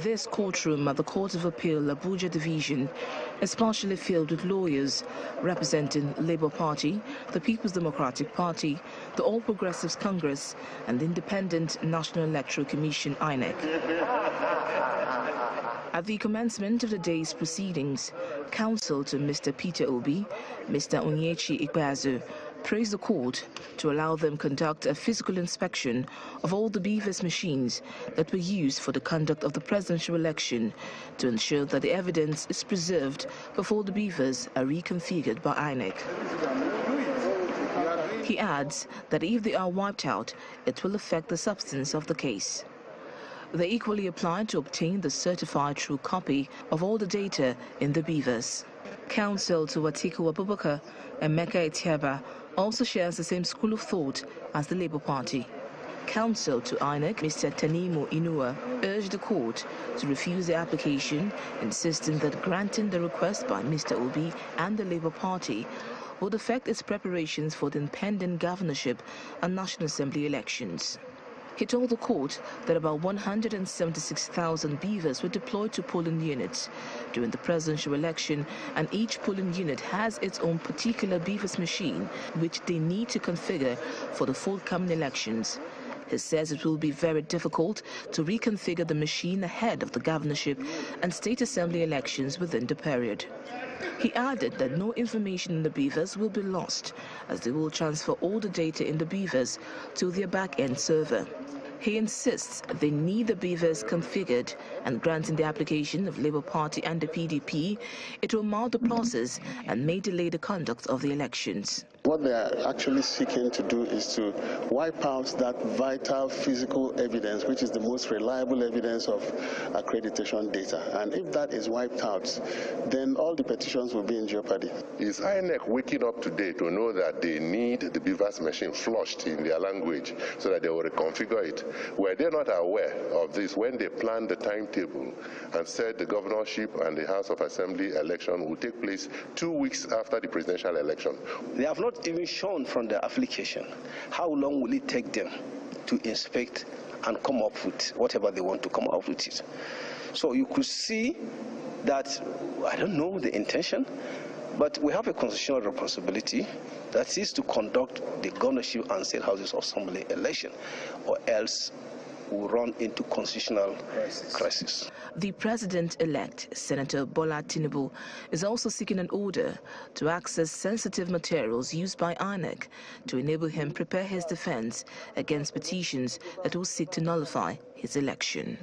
This courtroom at the Court of Appeal Abuja Division is partially filled with lawyers representing Labour Party, the People's Democratic Party, the All Progressives Congress and the Independent National Electoral Commission INEC. At the commencement of the day's proceedings, counsel to Mr. Peter Obi, Mr. Onyechi Ikpeazu, praised the court to allow them conduct a physical inspection of all the BVAS machines that were used for the conduct of the presidential election to ensure that the evidence is preserved before the BVAS are reconfigured by INEC. He adds that if they are wiped out, it will affect the substance of the case. They equally applied to obtain the certified true copy of all the data in the BVAS. Counsel to Atiku Abubakar and Emeka Etiaba also shares the same school of thought as the Labour Party. Counsel to INEC, Mr. Tanimu Inua, urged the court to refuse the application, insisting that granting the request by Mr. Obi and the Labour Party would affect its preparations for the impending governorship and National Assembly elections. He told the court that about 176,000 beavers were deployed to polling units during the presidential election, and each polling unit has its own particular beavers machine which they need to configure for the forthcoming elections. He says it will be very difficult to reconfigure the machine ahead of the governorship and state assembly elections within the period. He added that no information in the beavers will be lost, as they will transfer all the data in the beavers to their back-end server. He insists they need the beavers configured, and granting the application of Labour Party and the PDP, it will mar the process and may delay the conduct of the elections. What they are actually seeking to do is to wipe out that vital physical evidence, which is the most reliable evidence of accreditation data. And if that is wiped out, then all the petitions will be in jeopardy. Is INEC waking up today to know that they need the BVAS machine flushed in their language so that they will reconfigure it? Were they not aware of this when they planned the timetable and said the governorship and the House of Assembly election will take place 2 weeks after the presidential election? They have not even shown from their application how long will it take them to inspect and come up with whatever they want to come up with it. So you could see that, I don't know the intention, but we have a constitutional responsibility that is to conduct the governorship and state houses of assembly election, or else will run into constitutional crisis. The president-elect, Senator Bola Tinubu, is also seeking an order to access sensitive materials used by INEC to enable him prepare his defense against petitions that will seek to nullify his election.